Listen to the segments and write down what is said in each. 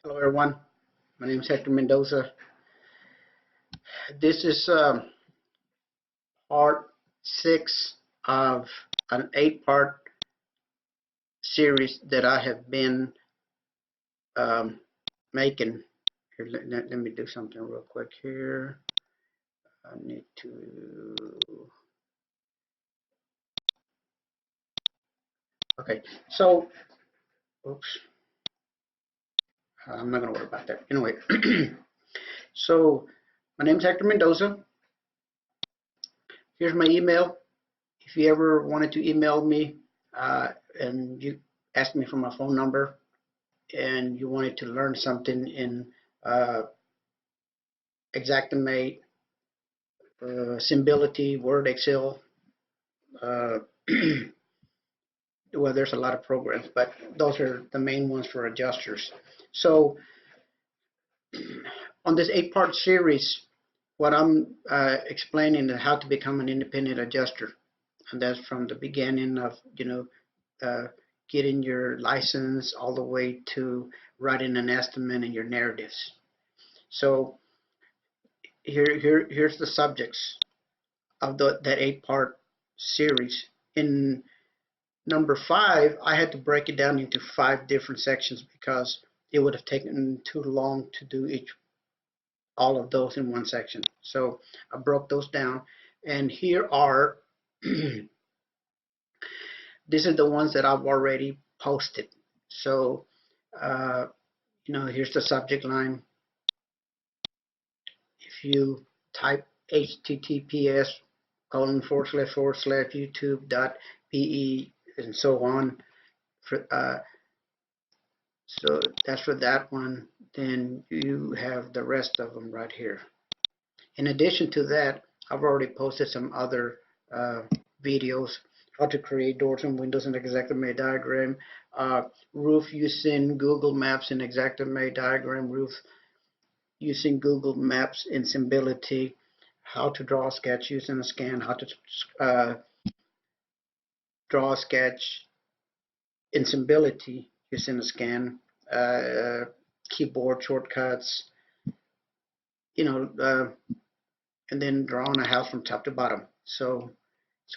Hello everyone, my name is Hector Mendoza. This is part 6 of an 8-part series that I have been um, making. Here, let me do something real quick here. I need to, okay, so, oops, I'm not going to worry about that. Anyway, so my name is Hector Mendoza. Here's my email. If you ever wanted to email me and you asked me for my phone number, and you wanted to learn something in uh, Xactimate, Symbility, Word, Excel, uh, well, there's a lot of programs, but those are the main ones for adjusters. So on this 8-part series, what I'm explaining is how to become an independent adjuster. And that's from the beginning of, uh, getting your license all the way to writing an estimate and your narratives. So here's the subjects of that 8-part series. In number 5, I had to break it down into 5 different sections because it would have taken too long to do all of those in one section. So I broke those down, and here are this is the ones that I've already posted. So uh, here's the subject line. If you type https://youtube.pe and so on, so that's for that one. Then you have the rest of them right here. In addition to that, I've already posted some other videos: how to create doors and windows in Xactimate diagram, roof using Google Maps in Xactimate diagram, roof using Google Maps in Symbility, how to draw a sketch using a scan, how to draw a sketch in Symbility using a scan, keyboard shortcuts, and then drawing a house from top to bottom. So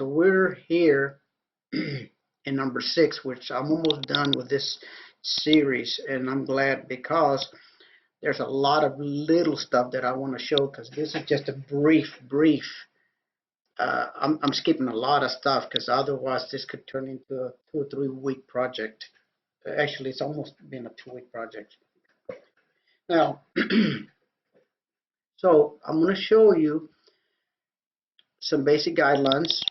we're here in number 6, which I'm almost done with this series, and I'm glad because there's a lot of little stuff that I want to show, because this is just a brief. I'm skipping a lot of stuff because otherwise this could turn into a 2 or 3 week project. Actually, it's almost been a 2-week project. Now, so I'm going to show you some basic guidelines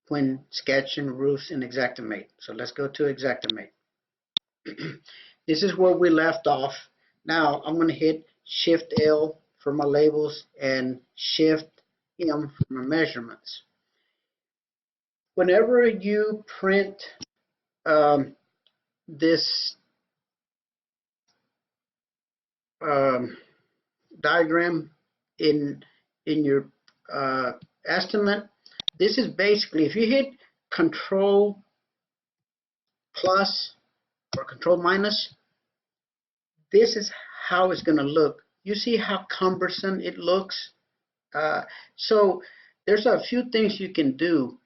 when sketching roofs in Xactimate. So let's go to Xactimate. This is where we left off. Now I'm going to hit Shift L for my labels and Shift M for my measurements. Whenever you print this diagram in your estimate, this is basically, if you hit Control plus or Control minus, this is how it's going to look. You see how cumbersome it looks? So there's a few things you can do.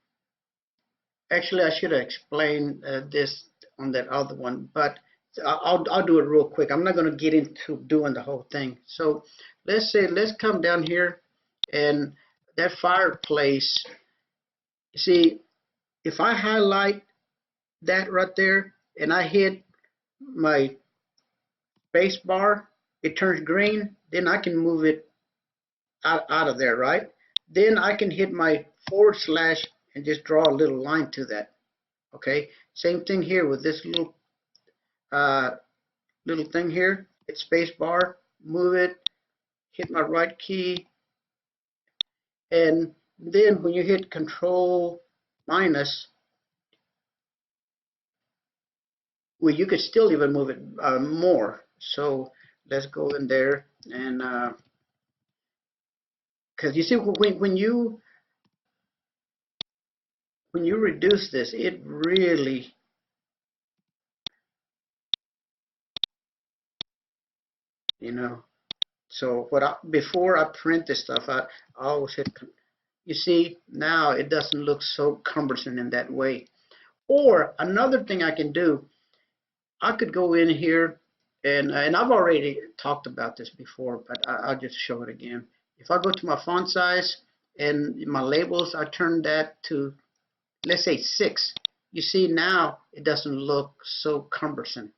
Actually, I should have explained this on that other one, but I'll do it real quick. I'm not going to get into doing the whole thing. So let's come down here, and that fireplace, you see, if I highlight that right there and I hit my space bar, it turns green. Then I can move it out of there, right? Then I can hit my / and just draw a little line to that. Okay, same thing here with this little thing here. Hit space bar, move it, hit my right key, and then when you hit Control minus, well, you could still even move it more. So let's go in there, and because you see, when you reduce this, it really you know. So before I print this stuff, I always hit. You see, now it doesn't look so cumbersome in that way. Or another thing I can do, I could go in here and I've already talked about this before, but I'll just show it again. If I go to my font size and my labels, I turn that to, let's say, 6. You see now it doesn't look so cumbersome.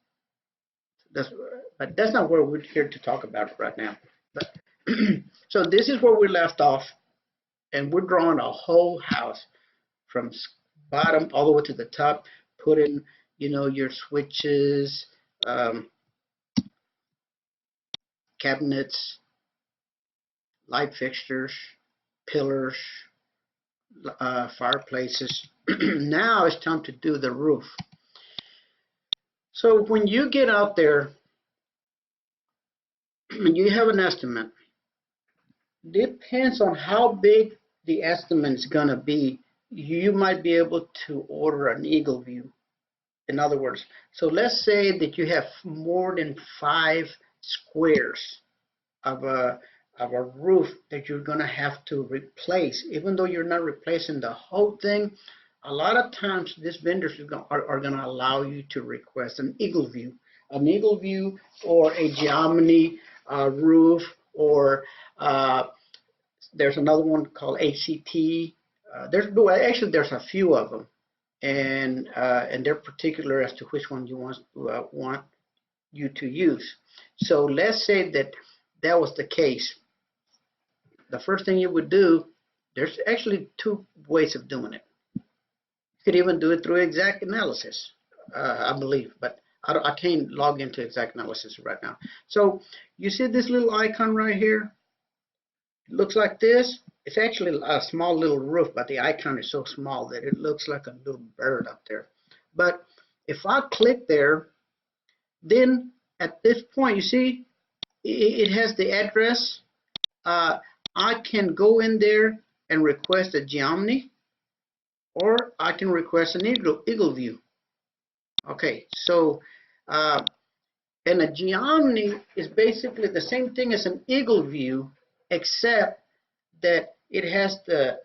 But that's not what we're here to talk about right now. But so this is where we left off, and we're drawing a whole house from bottom all the way to the top. Put in, your switches, cabinets, light fixtures, pillars, fireplaces. Now it's time to do the roof. So when you get out there and you have an estimate, depends on how big the estimate is going to be. You might be able to order an eagle view. In other words, so let's say that you have more than 5 squares of a roof that you're going to have to replace. Even though you're not replacing the whole thing, a lot of times these vendors are going to allow you to request an eagle view or a geometry roof, or there's another one called HCT. There's a few of them, and they're particular as to which one you want you to use. So let's say that was the case. The first thing you would do, there's actually 2 ways of doing it. You could even do it through Xactanalysis, I believe, but I can't log into Xactanalysis right now. So you see this little icon right here? It looks like this. It's actually a small little roof, but the icon is so small that it looks like a little bird up there. But if I click there, then at this point, you see, it has the address. I can go in there and request a geometry, or I can request an eagle view. Okay, so and a geometry is basically the same thing as an eagle view, except that it has the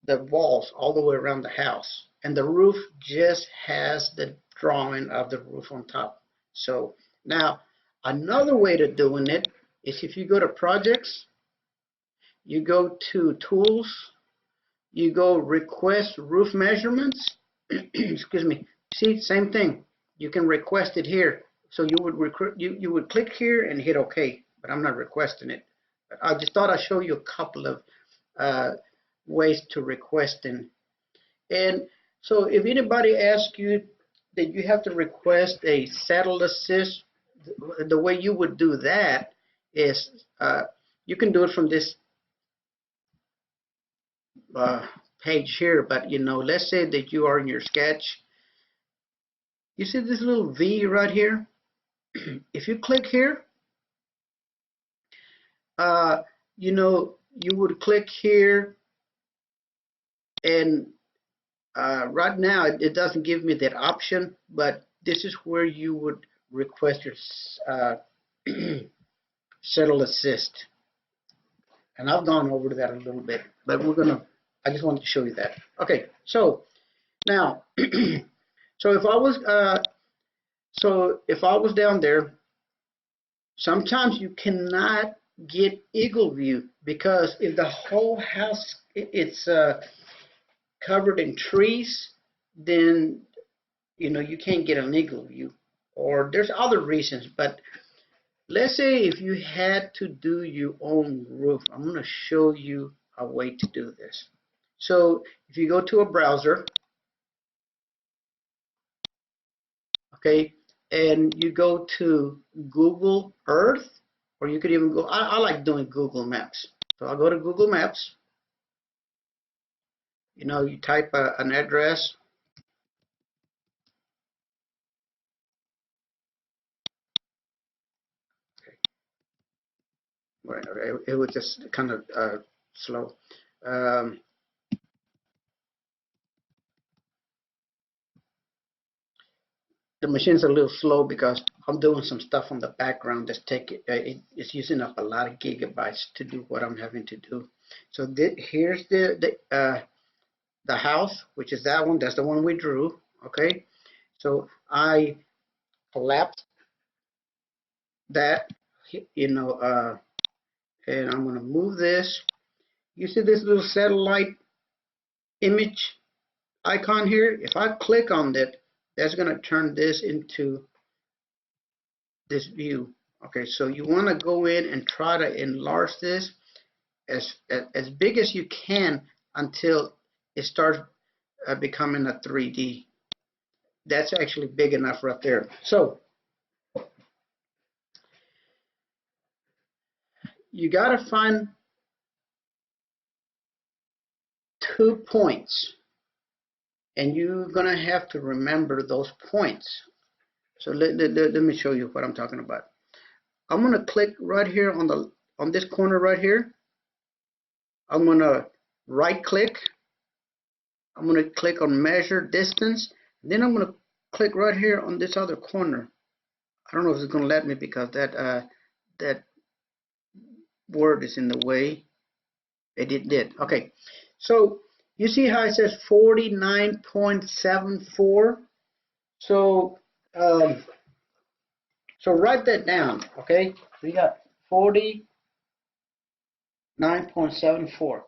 walls all the way around the house, and the roof just has the drawing of the roof on top. So now another way to doing it is if you go to projects, you go to tools, you go request roof measurements. Excuse me. See, same thing. You can request it here. So you would click here and hit OK, but I'm not requesting it. I just thought I'd show you a couple of ways to request them. And so if anybody asks you that you have to request a saddle assist, the way you would do that is you can do it from this page here, but let's say that you are in your sketch. You see this little V right here? If you click here, you would click here, and right now it doesn't give me that option, but this is where you would request your saddle assist. And I've gone over that a little bit, but I just wanted to show you that. Okay, so now, so if I was down there, sometimes you cannot get eagle view, because if the whole house it's covered in trees, then you can't get an eagle view, or there's other reasons. But let's say if you had to do your own roof, I'm going to show you a way to do this. So if you go to a browser, okay, and you go to Google Earth, or you could even go, I like doing Google Maps. So I'll go to Google Maps. You type an address. Right, it was just kind of slow. The machine's a little slow because I'm doing some stuff on the background that's it's using up a lot of gigabytes to do what I'm having to do. So here's the house, which is that one. That's the one we drew. Okay, so I collapsed that, and I'm going to move this. You see this little satellite image icon here? If I click on that, that's going to turn this into this view. Okay, so you want to go in and try to enlarge this as big as you can until it starts becoming a 3D. That's actually big enough right there. So you got to find 2 points, and you're going to have to remember those points. So let me show you what I'm talking about. I'm going to click right here on this corner right here. I'm going to right click. I'm going to click on measure distance. Then I'm going to click right here on this other corner. I don't know if it's going to let me because that word is in the way. It did. Okay. So you see how it says 49.74. So so write that down. Okay. We got 49.74.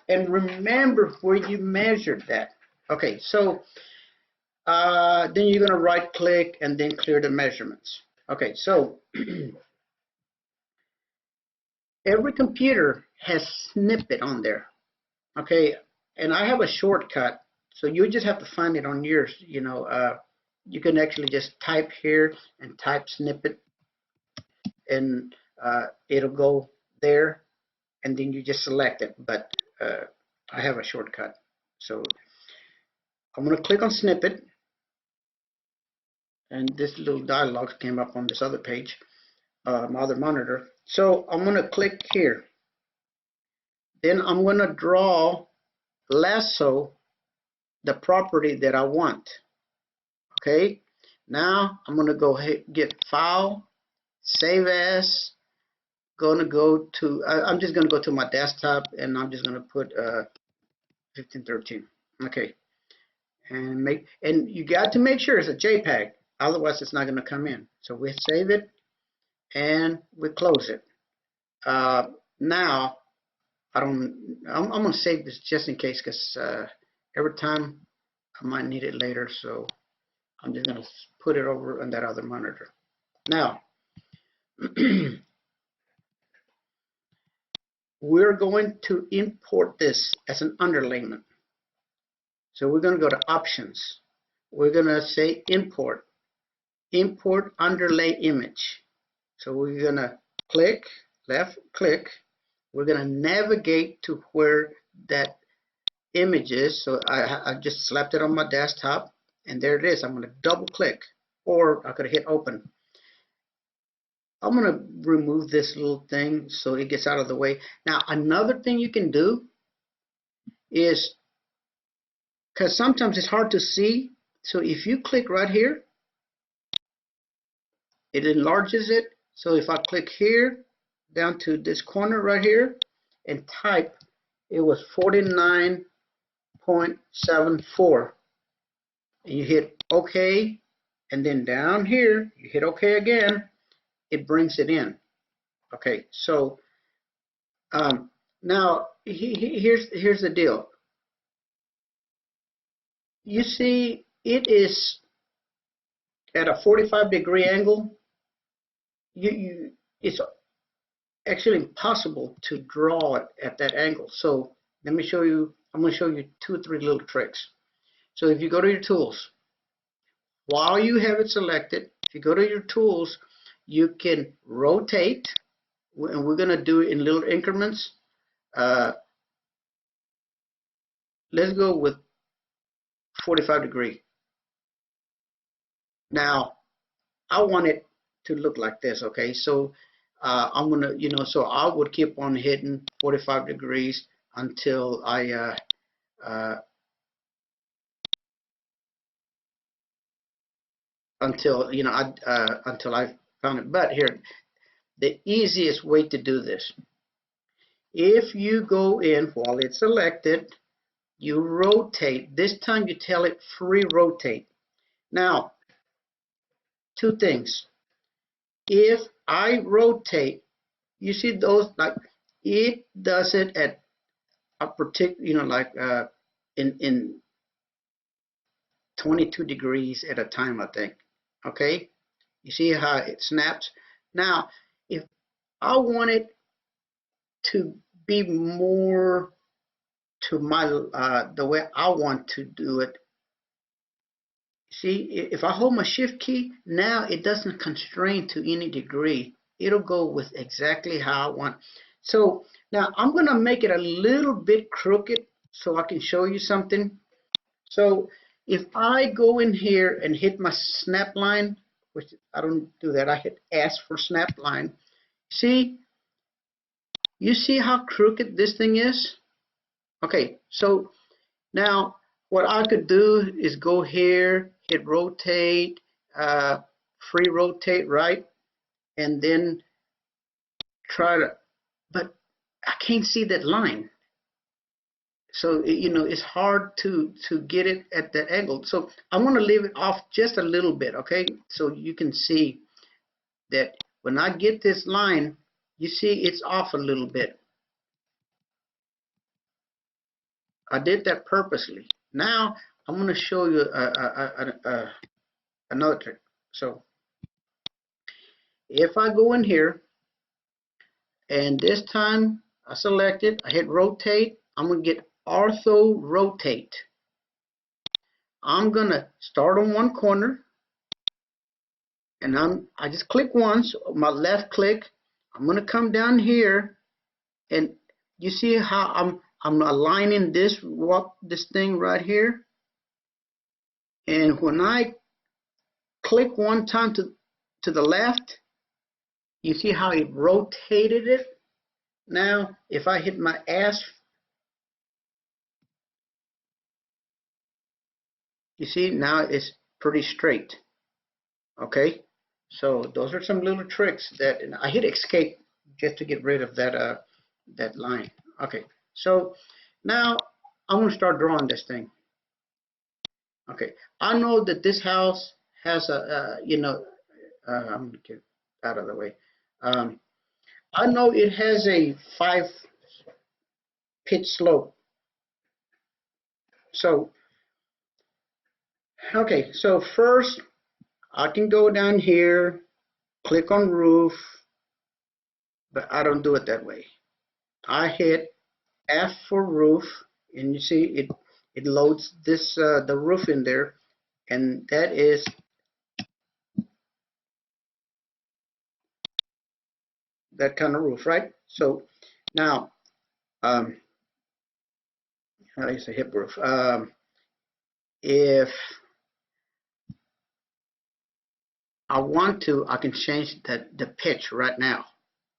And remember where you measured that. Okay, so then you're going to right click and then clear the measurements. Okay, so every computer has snippet on there. Okay, and I have a shortcut, so you just have to find it on yours. You can actually just type here and type snippet, and it'll go there, and then you just select it. But I have a shortcut, so I'm going to click on snippet, and this little dialog came up on this other page, my other monitor. So I'm going to click here. Then I'm going to draw lasso the property that I want. Okay. Now I'm going to go get File, Save As. I'm just going to go to my desktop, and I'm just going to put 1513. Okay. And you got to make sure it's a JPEG, otherwise it's not going to come in. So we save it and we close it. Now I'm going to save this just in case, because every time I might need it later. So I'm just going to put it over on that other monitor. Now we're going to import this as an underlayment. So we're going to go to Options. We're going to say Import Underlay Image. So we're going to click, left click. We're going to navigate to where that image is. So I just slapped it on my desktop, and there it is. I'm going to double click, or I could hit Open. I'm going to remove this little thing so it gets out of the way. Now, another thing you can do is, because sometimes it's hard to see, so if you click right here, it enlarges it. So if I click here, down to this corner right here, and type, it was 49.74. And you hit OK, and then down here, you hit OK again, it brings it in. Okay, so now here's the deal. You see, it is at a 45-degree angle. It's actually impossible to draw it at that angle. So let me show you. I'm going to show you 2 or 3 little tricks. So if you go to your tools, while you have it selected, if you go to your tools, you can rotate, and we're going to do it in little increments. Let's go with 45 degree. Now, I want it to look like this, okay? So I'm going to, so I would keep on hitting 45 degrees until I until until I found it. But here, the easiest way to do this: if you go in while it's selected, you rotate. This time you tell it free rotate. Now, two things. If I rotate, you see those, like, it does it at a particular, like in 22 degrees at a time, I think. Okay, you see how it snaps. Now, if I want it to be more to my the way I want to do it, see, if I hold my shift key, now it doesn't constrain to any degree. It'll go with exactly how I want. So now I'm going to make it a little bit crooked so I can show you something. So if I go in here and hit my snap line, which I don't do that, I hit S for snap line. See, you see how crooked this thing is? Okay, so now what I could do is go here, hit rotate, free rotate, right? And then try to, but I can't see that line. So, it's hard to get it at that angle. So I want to leave it off just a little bit, okay? So you can see that when I get this line, you see it's off a little bit. I did that purposely. Now I'm going to show you another trick. So if I go in here, and this time I select it, I hit rotate, I'm going to get ortho rotate. I'm going to start on one corner, and I just click once, my left click. I'm going to come down here, and you see how I'm aligning this thing right here. And when I click one time to the left, you see how it rotated it. Now if I hit my S, you see now it's pretty straight. Okay, so those are some little tricks that, and I hit escape just to get rid of that line. Okay, so now I'm going to start drawing this thing. Okay, I know that this house has I'm going to get out of the way. I know it has a 5 pitch slope. So, okay, so first I can go down here, click on roof, but I don't do it that way. I hit F for roof, and you see it loads this the roof in there, and that is that kind of roof, right? So now, how do you say hip roof? If I want to, I can change the pitch right now.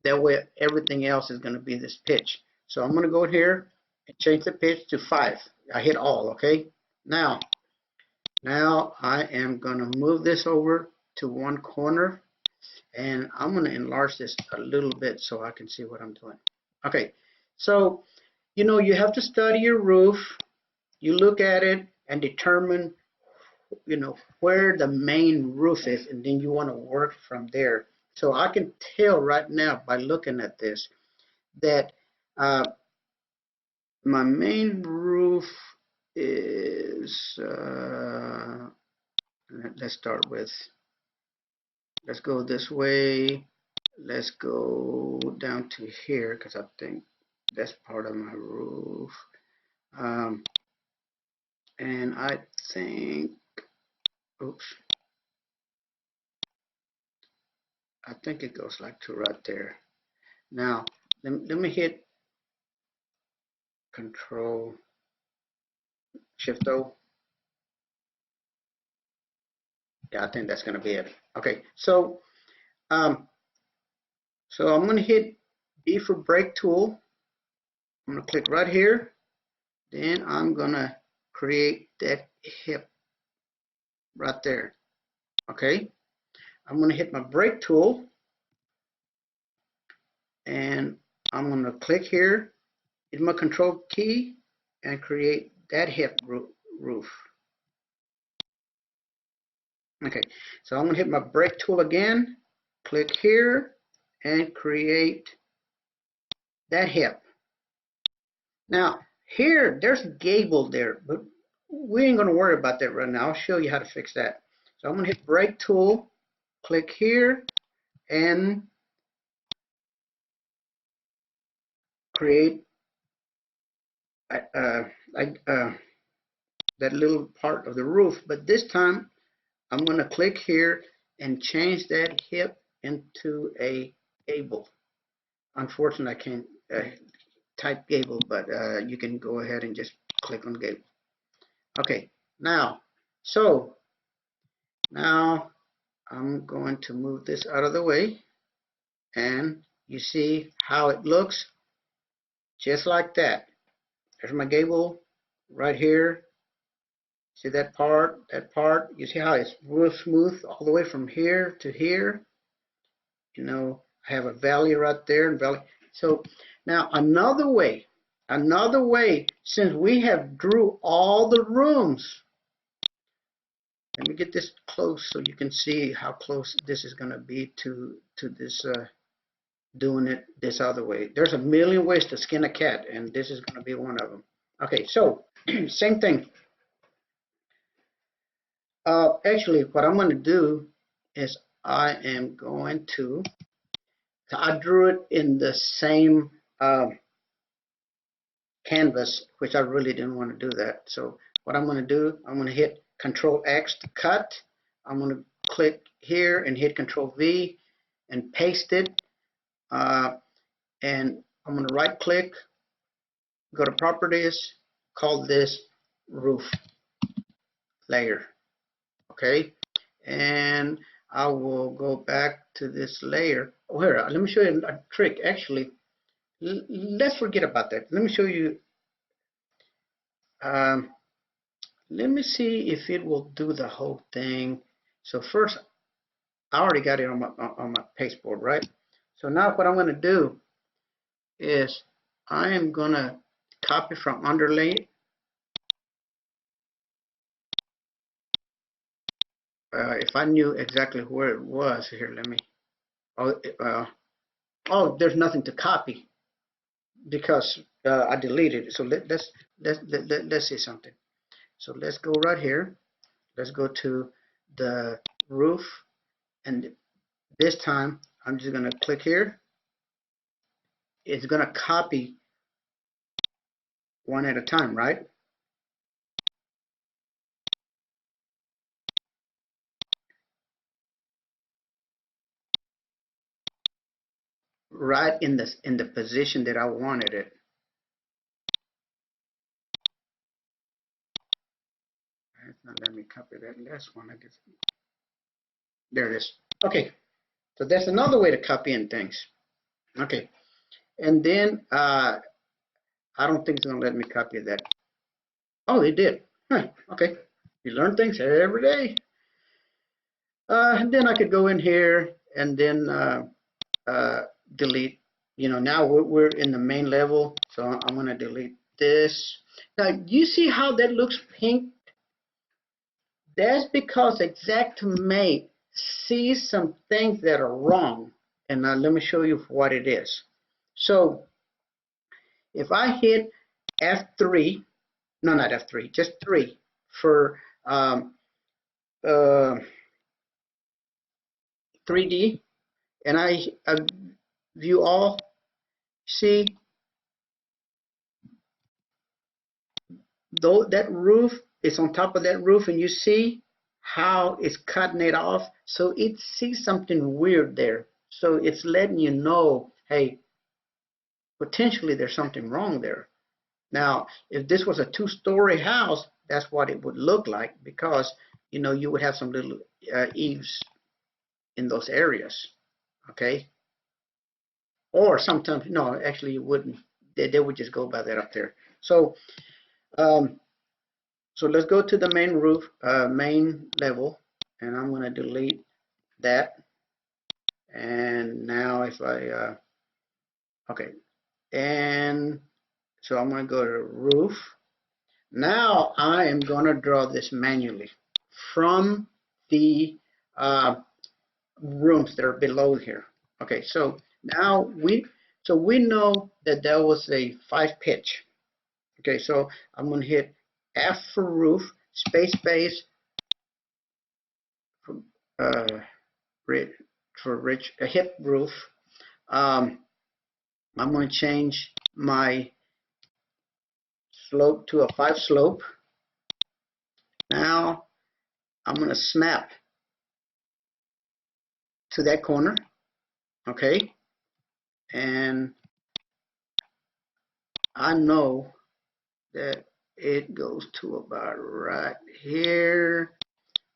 That way everything else is going to be this pitch. So I'm going to go here and change the pitch to 5. I hit all, okay? Now I am going to move this over to one corner, and I'm going to enlarge this a little bit so I can see what I'm doing. Okay, so you have to study your roof. You look at it and determine where the main roof is, and then you want to work from there. So I can tell right now by looking at this that my main roof is let's start with, let's go this way, let's go down to here, because I think that's part of my roof. And I think, oops, I think it goes like to right there. Now let me hit Control Shift O. Yeah, I think that's going to be it. Okay, so I'm going to hit B for break tool. I'm going to click right here. Then I'm going to create that hip right there. Okay, I'm going to hit my brake tool, and I'm going to click here, hit my control key, and create that hip roof. Okay, so I'm going to hit my brake tool again, click here, and create that hip. Now, here, there's gable there, but we ain't going to worry about that right now. I'll show you how to fix that. So I'm going to hit brake tool, click here, and create that little part of the roof. But this time, I'm going to click here and change that hip into a gable. Unfortunately, I can't type gable, but you can go ahead and just click on gable. Okay, now, so now I'm going to move this out of the way, and you see how it looks just like that. There's my gable right here. See that part, you see how it's real smooth all the way from here to here. You know, I have a valley right there and valley. So now another way, since we have drew all the rooms, let me get this close so you can see how close this is going to be to this doing it this other way. There's a million ways to skin a cat, and this is going to be one of them. Okay, so same thing. Actually, what I'm going to do is I drew it in the same canvas, which I really didn't want to do that. So what I'm going to do, I'm going to hit Control X to cut. I'm going to click here and hit Control V and paste it. And I'm going to right click, go to Properties, call this Roof Layer. Okay, and I will go back to this layer. Oh, here, let me show you a trick. Actually, let's forget about that. Let me show you. Let me see if it will do the whole thing. So first, I already got it on my pasteboard, right? So now what I'm going to do is I am going to copy from Underlay. If I knew exactly where it was, here, let me. Oh, there's nothing to copy because I deleted it. So let's see something. So let's go right here. Let's go to the roof, and this time I'm just going to click here. It's going to copy one at a time, right? Right in the position that I wanted it. It's not letting me copy that last one. I guess there it is. Okay, so that's another way to copy in things. Okay, and then I don't think it's going to let me copy that. Oh, it did. Huh, okay, you learn things every day. And then I could go in here and then delete. You know, now we're in the main level, so I'm going to delete this. Now, you see how that looks pink? That's because Xactimate sees some things that are wrong. And now let me show you what it is. So if I hit F3, no, not F3, just 3 for 3D, and I view all, see, though that roof is on top of that roof, and you see how it's cutting it off, so it sees something weird there. So it's letting you know, hey, potentially there's something wrong there. Now, if this was a 2-story house, that's what it would look like, because you know you would have some little eaves in those areas, okay? Or sometimes, no, actually you wouldn't. They would just go by that up there. So, so let's go to the main roof, main level, and I'm going to delete that. And now if I, okay, and so I'm going to go to roof. Now I am going to draw this manually from the rooms that are below here. Okay, so now we know that that was a 5 pitch. Okay, so I'm going to hit F for roof, space, uh, a hip roof. I'm going to change my slope to a 5 slope. Now I'm going to snap to that corner. Okay, and I know that it goes to about right here,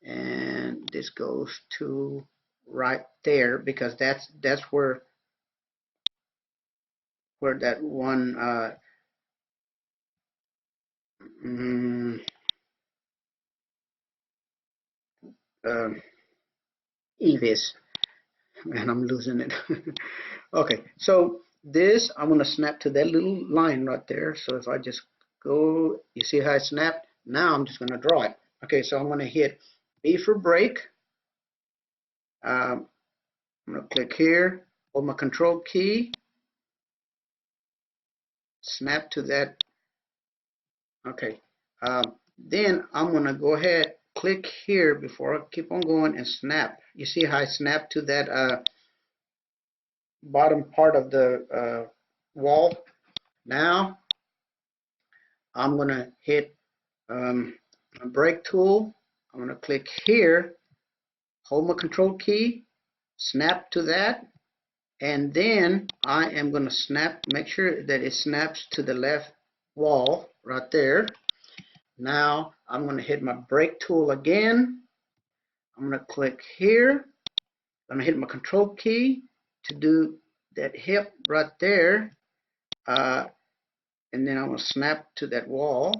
and this goes to right there, because that's where that one mm, uh, Eve is, and I'm losing it. Okay, so this I'm going to snap to that little line right there. So if I just go, you see how I snapped? Now I'm just going to draw it. Okay, so I'm going to hit B for break. I'm going to click here, hold my control key, snap to that. Okay, then I'm going to go ahead, click here before I keep on going, and snap. You see how I snap to that bottom part of the wall? Now I'm going to hit a brake tool. I'm going to click here, hold my control key, snap to that, and then I am going to snap, make sure that it snaps to the left wall right there. Now I'm going to hit my brake tool again. I'm going to click here. I'm going to hit my control key to do that hip right there. And then I'm going to snap to that wall.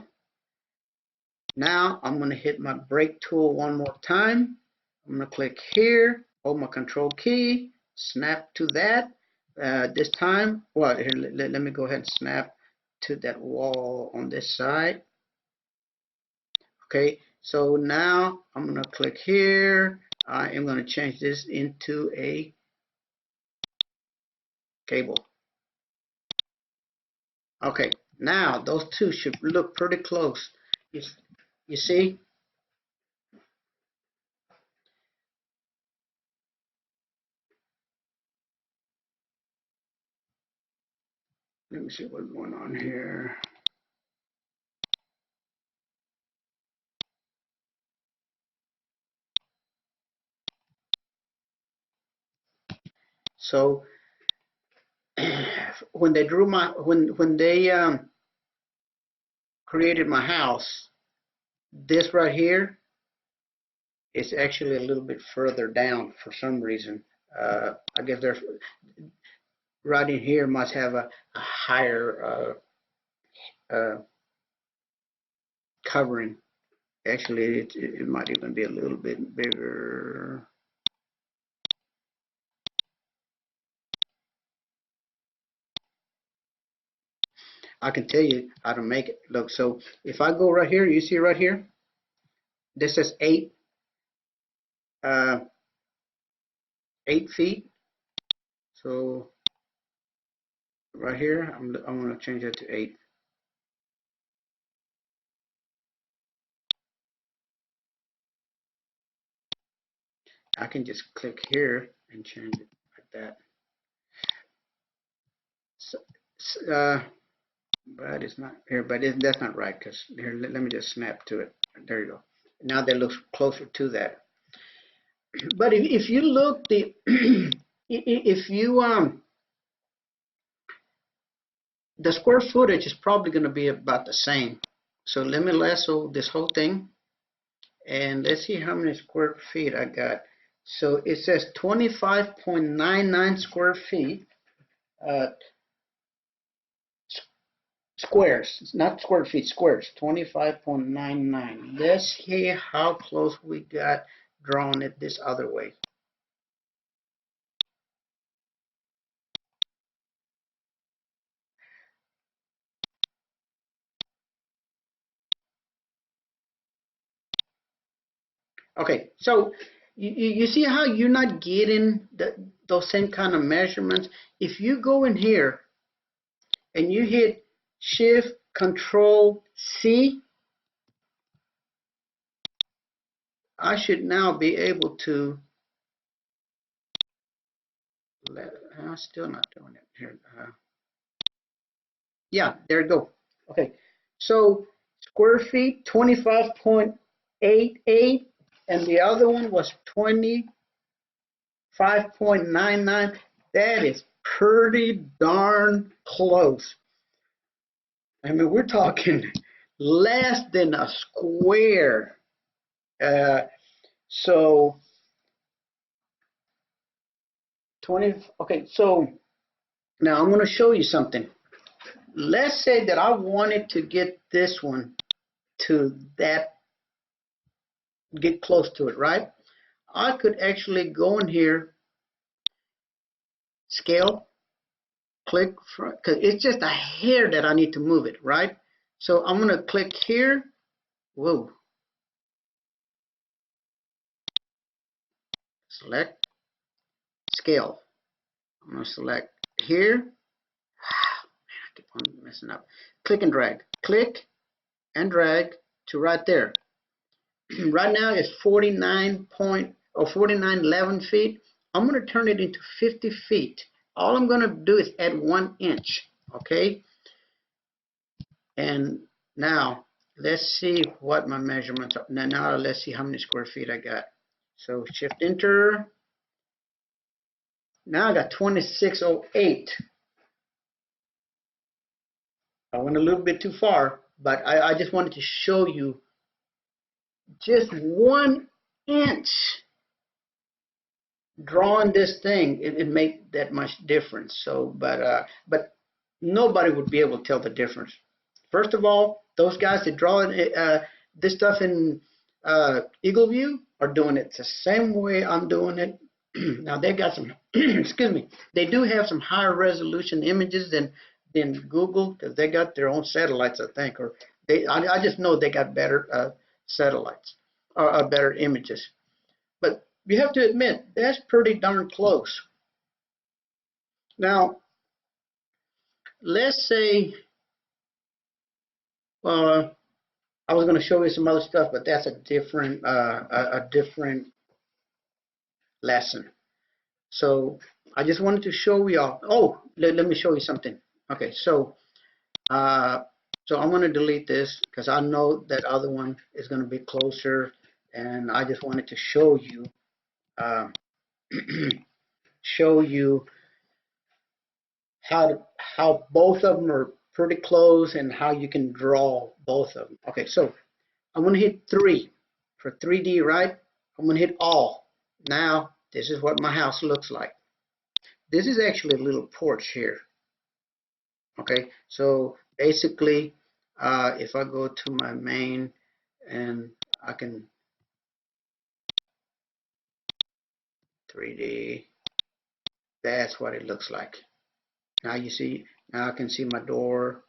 Now I'm going to hit my brake tool one more time. I'm going to click here, hold my control key, snap to that. This time, well, here, let me go ahead and snap to that wall on this side. Okay, so now I'm going to click here. I am going to change this into a cable. Okay, now those two should look pretty close. You see? Let me see what's going on here. So when they drew my when they created my house, this right here is actually a little bit further down for some reason. I guess there's right in here must have a higher covering. Actually, it might even be a little bit bigger. I can tell you how to make it. Look, so if I go right here, you see right here, this says 8 feet. So right here, I'm going to change that to 8. I can just click here and change it like that. So, but it's not here, but that's not right, because here, let me just snap to it. There you go. Now that looks closer to that. But if you look, if you the square footage is probably going to be about the same. So let me lasso this whole thing, and let's see how many square feet I got. So it says 25.99 square feet. Squares, not square feet, squares, 25.99. Let's see how close we got drawing it this other way. Okay, so you see how you're not getting those same kind of measurements? If you go in here and you hit Shift Control C, I should now be able to, I'm still not doing it here. Yeah, there you go. Okay, so square feet, 25.88, and the other one was 25.99. That is pretty darn close. I mean, we're talking less than a square. So 20, okay, so now I'm going to show you something. Let's say that I wanted to get this one to that, get close to it, right? I could actually go in here, scale, click, because it's just a hair that I need to move it, right? So I'm going to click here. Whoa. Select, scale. I'm going to select here. Man, I keep on messing up. Click and drag. Click and drag to right there. Right now it's 49.11 feet. I'm going to turn it into 50 feet. All I'm going to do is add 1 inch. Okay. And now let's see what my measurements are. Now let's see how many square feet I got. So Shift Enter. Now I got 2608. I went a little bit too far, but I just wanted to show you just 1 inch drawing this thing. It make that much difference. So, but nobody would be able to tell the difference. First of all, those guys that draw this stuff in Eagle View are doing it the same way I'm doing it. Now they got some, excuse me, they do have some higher resolution images than Google, because they got their own satellites, I think, or I just know they got better satellites or better images. But you have to admit that's pretty darn close. Now, let's say, I was going to show you some other stuff, but that's a different lesson. So I just wanted to show y'all. Oh, let me show you something. Okay, so so I'm going to delete this because I know that other one is going to be closer, and I just wanted to show you show you how both of them are pretty close and how you can draw both of them. Okay, so I'm going to hit 3 for 3D, right? I'm going to hit all. Now, this is what my house looks like. This is actually a little porch here. Okay, so basically, if I go to my main and I can 3D, that's what it looks like. Now you see, now I can see my door.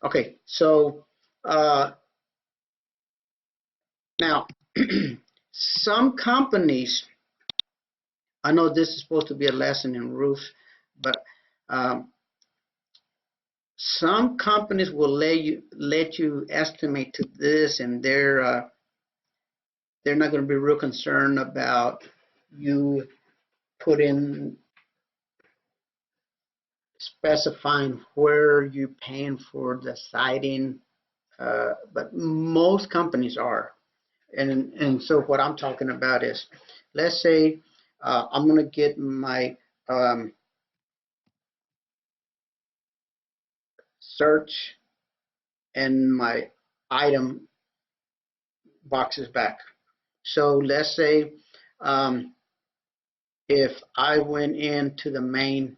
Okay, so now some companies, I know this is supposed to be a lesson in roofs, but some companies will let you estimate to this, and they're not going to be real concerned about you specifying where you're paying for the siding, but most companies are. And so what I'm talking about is, let's say I'm going to get my search and my item boxes back. So let's say if I went into the main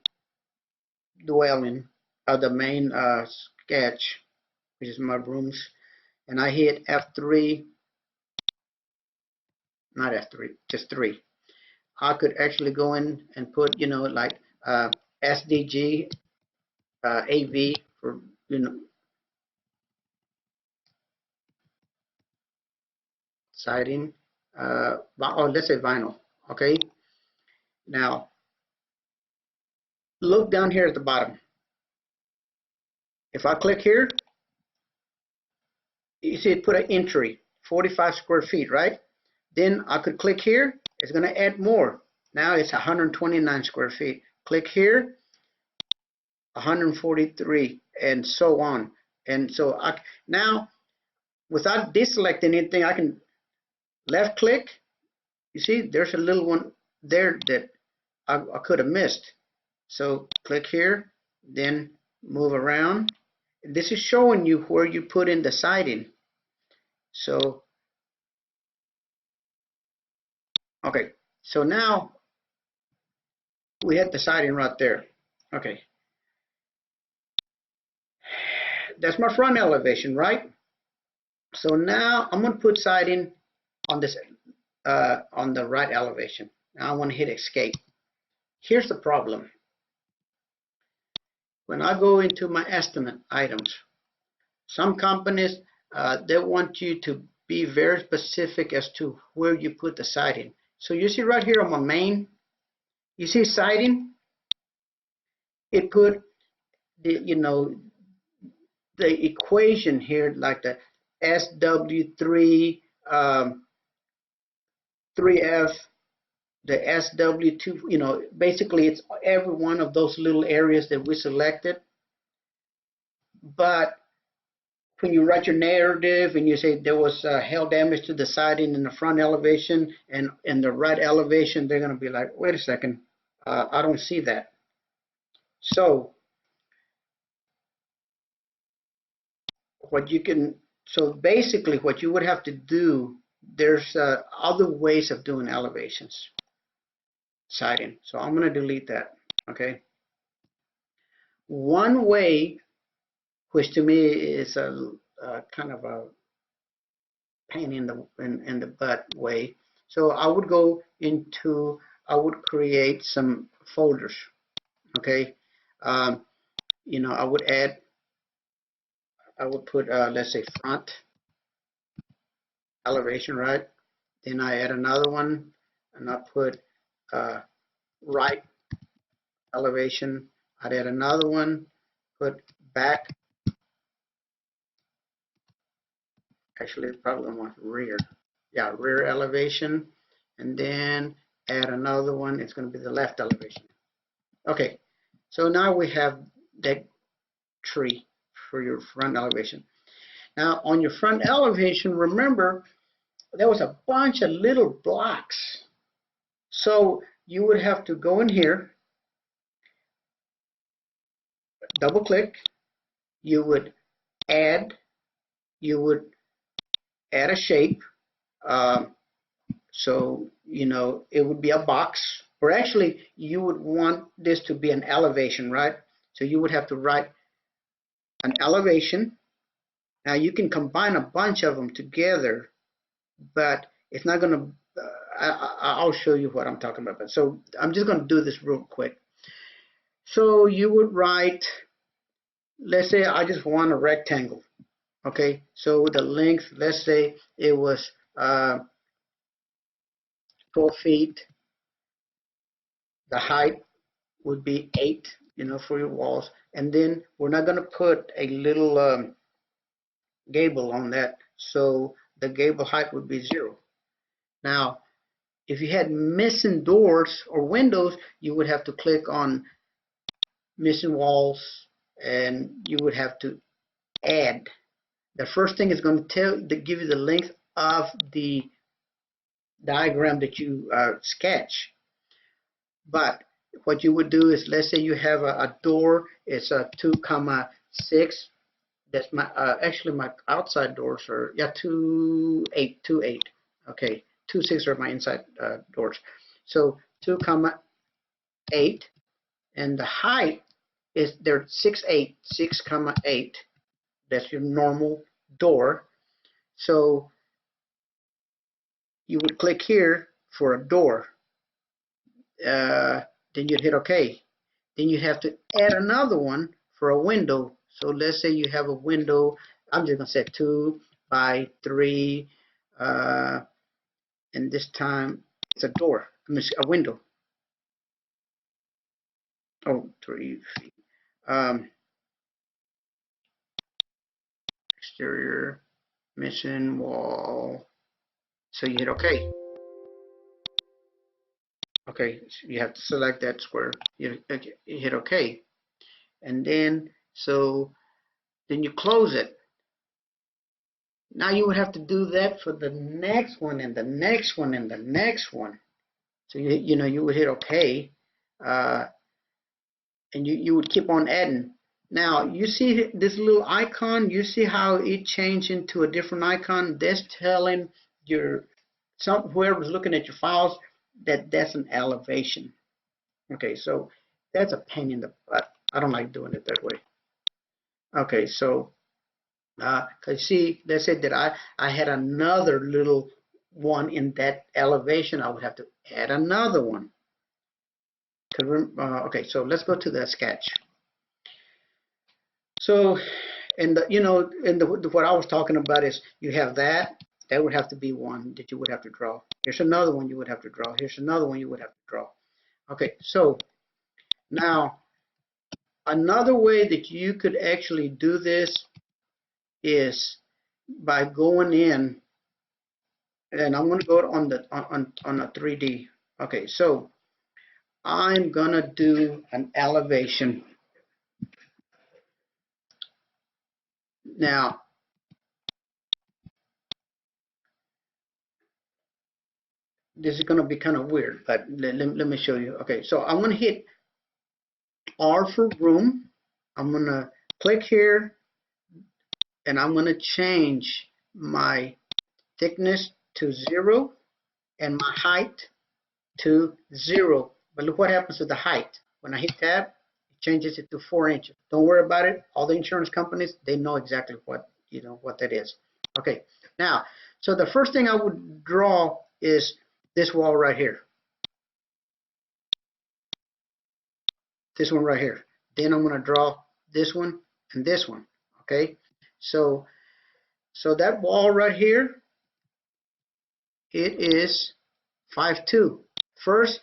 dwelling, the main sketch, which is my rooms, and I hit F3, not F3, just 3. I could actually go in and put, you know, like SDG, AV for, you know, siding, or let's say vinyl. Okay. Now, look down here at the bottom. If I click here, you see it put an entry, 45 square feet, right? Then I could click here. It's going to add more. Now it's 129 square feet. Click here, 143, and so on. And so now, without deselecting anything, I can left click. You see, there's a little one there that I could have missed. So click here, then move around. This is showing you where you put in the siding. So, okay, so now we had the siding right there. Okay, that's my front elevation, right? So now I'm going to put siding on this on the right elevation. Now I want to hit escape. Here's the problem. When I go into my estimate items, some companies they want you to be very specific as to where you put the siding. So you see right here on my main, you see siding. It put the, you know, the equation here, like the SW3 3F, the SW2, you know, basically it's every one of those little areas that we selected. But when you write your narrative and you say there was hail damage to the siding in the front elevation and in the right elevation, they're going to be like, wait a second, I don't see that. So basically what you would have to do, there's other ways of doing elevations, siding. So I'm going to delete that. Okay. One way, which to me is a kind of a pain in the butt way. So I would go into, I would create some folders. Okay. You know, I would put, let's say front elevation, right? Then I add another one and I put right elevation. I'd add another one, put back. Actually, it's probably want rear. Yeah, rear elevation. And then add another one. It's going to be the left elevation. Okay, so now we have that tree for your front elevation. Now, on your front elevation, remember, there was a bunch of little blocks. So you would have to go in here, double click, you would add a shape. So, you know, it would be a box, or actually you would want this to be an elevation, right? So you would have to write an elevation. Now you can combine a bunch of them together, but it's not going to, I'll show you what I'm talking about. So I'm just going to do this real quick. So you would write, let's say I just want a rectangle. Okay, so the length, let's say it was 12 feet. The height would be 8, you know, for your walls. And then we're not going to put a little gable on that. So the gable height would be 0. Now, if you had missing doors or windows, you would have to click on missing walls and you would have to add. The first thing is going to give you the length of the diagram that you sketch. But what you would do is, let's say you have a door, it's a 2,6. That's my actually my outside doors are 2.8. Okay, 2.6 are my inside doors. So 2,8, and the height is there 6.8, 6,8. That's your normal door. So you would click here for a door. Then you'd hit OK. Then you have to add another one for a window. So let's say you have a window. I'm just going to say 2 by 3. And this time it's a door. I mean, a window. Oh, 3 feet. Exterior, mission, wall. So you hit OK. Okay, so you have to select that square. You hit OK. And then, then you close it. Now you would have to do that for the next one and the next one and the next one. So you would hit OK, and you would keep on adding. Now you see this little icon. You see how it changed into a different icon. That's telling whoever's looking at your files that that's an elevation. Okay, so that's a pain in the butt. I don't like doing it that way. Okay, so cause see, let's say that I had another little one in that elevation. I would have to add another one. Okay, so let's go to the sketch. So, what I was talking about is you have that would have to be one that you would have to draw. Here's another one you would have to draw. Here's another one you would have to draw. Okay, so now another way that you could actually do this is by going in, and I'm going to go on a 3D. Okay, so I'm gonna do an elevation. Now, this is gonna be kind of weird, but let me show you. Okay, so I'm gonna hit R for room. I'm gonna click here, and I'm gonna change my thickness to 0 and my height to 0. But look what happens to the height. When I hit tab, it changes it to 4 inches. Don't worry about it. All the insurance companies, they know exactly what that is. Okay, now, so the first thing I would draw is this wall right here. This one right here. Then I'm going to draw this one and this one. Okay, so that wall right here, it is 5'2". First,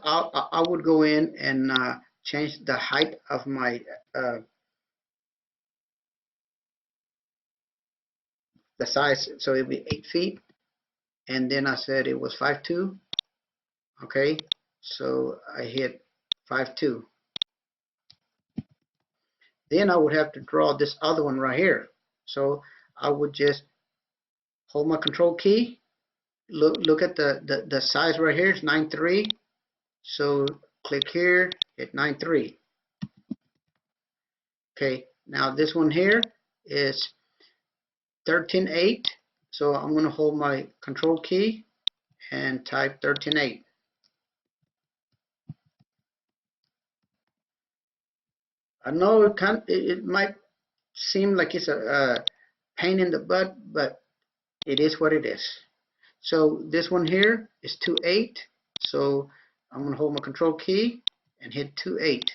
I would go in and change the height of my the size, so it'll be 8 feet, and then I said it was 5'2". Okay, so I hit 5'2". Then I would have to draw this other one right here. So I would just hold my control key. Look at the size right here. It's 9'3". So click here, hit 9'3". Okay, now this one here is 13'8". So I'm going to hold my control key and type 13'8". I know it might seem like it's a pain in the butt, but it is what it is. So this one here is 2'8". So I'm going to hold my control key and hit 2'8".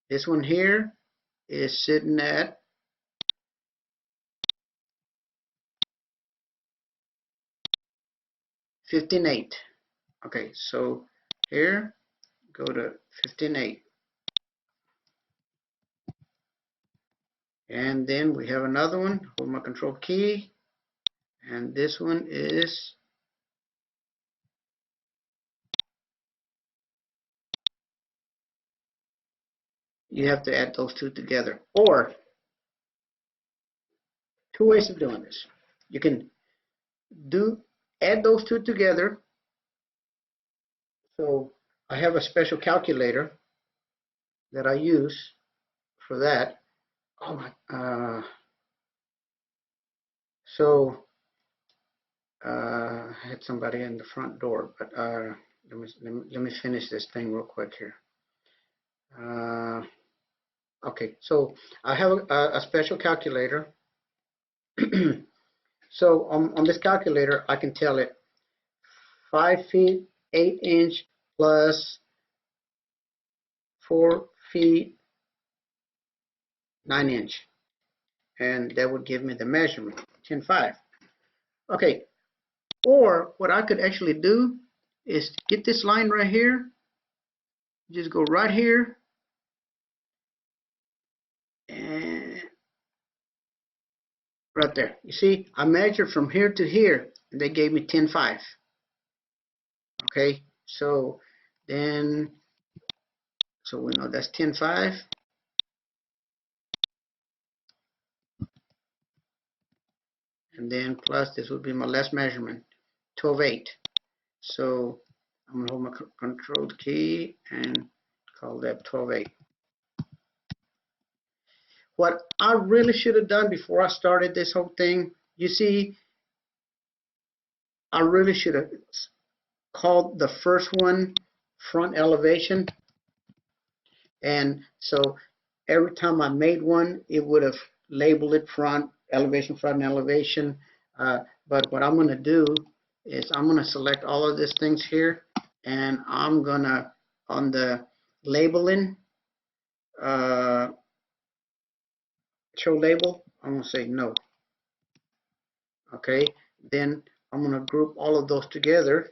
This one here is sitting at 15'8". Okay, so here, go to 15'8". And then we have another one, hold my control key, and this one is you have to add those two together. Or two ways of doing this. You can add those two together. So I have a special calculator that I use for that. Oh my, so I had somebody in the front door, but let me finish this thing real quick here. Okay, so I have a special calculator So on this calculator, I can tell it 5 feet 8 inch plus 4 feet 9 inch, and that would give me the measurement 10.5. Okay, or what I could actually do is get this line right here, just go right here, and right there. You see, I measured from here to here, and they gave me 10.5. Okay, so then, so we know that's 10.5. And then plus this would be my last measurement, 12.8. So I'm gonna hold my control key and call that 12.8. What I really should have done before I started this whole thing, you see, I really should have called the first one front elevation. And so every time I made one, it would have labeled it front elevation, front elevation. But what I'm going to do is I'm going to select all of these things here, and I'm going to, on the labeling, show label, I'm going to say no. Okay, then I'm going to group all of those together.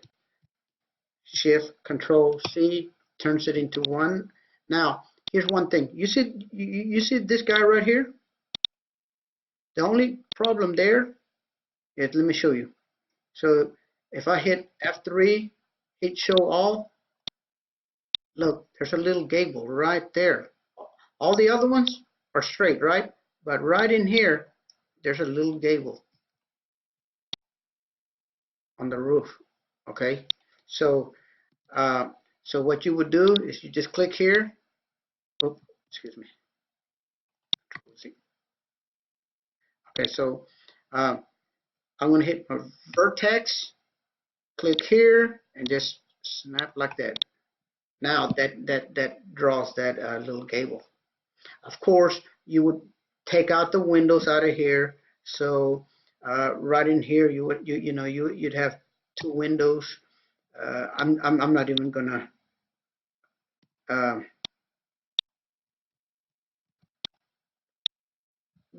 Shift Control C turns it into one. Now, here's one thing. You see this guy right here? The only problem there is, let me show you. So if I hit F3, hit show all, look, there's a little gable right there. All the other ones are straight, right? But right in here, there's a little gable on the roof. Okay, so so what you would do is you just click here. Oh, excuse me. Okay, so I'm going to hit my vertex, click here, and just snap like that. Now that draws that little gable. Of course, you would take out the windows out of here. So right in here, you'd have 2 windows. I'm not even gonna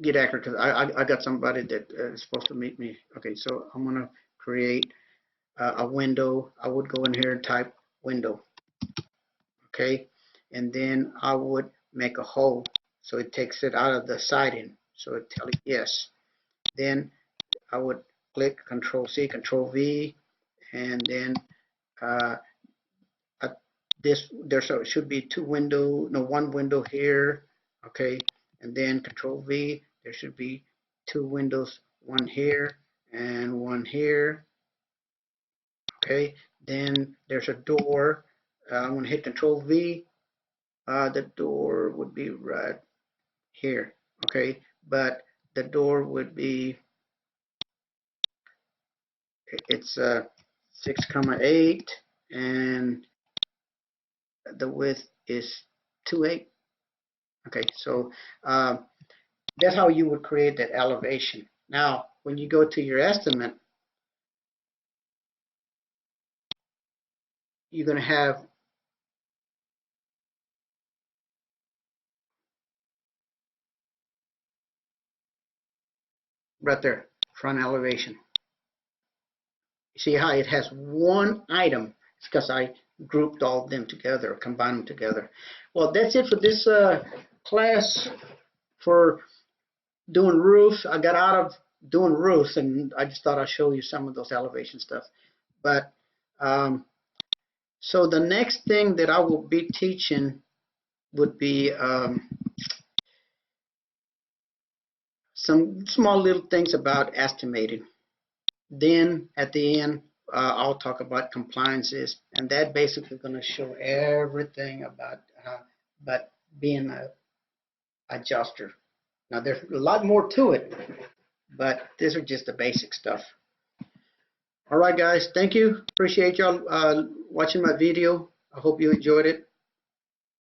get accurate because I got somebody that is supposed to meet me. Okay, so I'm gonna create a window. I would go in here and type window. Okay, and then I would make a hole so it takes it out of the siding. So it tells it yes. Then I would click Control C, Control V, and then should be 2 window, no, 1 window here. Okay, and then Control V. There should be 2 windows, 1 here and 1 here. Okay, then there's a door. I'm going to hit Control V. The door would be right here. Okay, but the door would be, it's 6,8, and the width is 2.8. Okay, so that's how you would create that elevation. Now, when you go to your estimate, you're going to have right there, front elevation. You see how it has one item? It's because I grouped all of them together, combined them together. Well, that's it for this class for doing roofs. I got out of doing roofs, and I just thought I'd show you some of those elevation stuff. But so the next thing that I will be teaching would be some small little things about estimating. Then at the end, I'll talk about compliances, and that basically going to show everything about being an adjuster. Now there's a lot more to it, but these are just the basic stuff. All right, guys, thank you. Appreciate y'all watching my video. I hope you enjoyed it.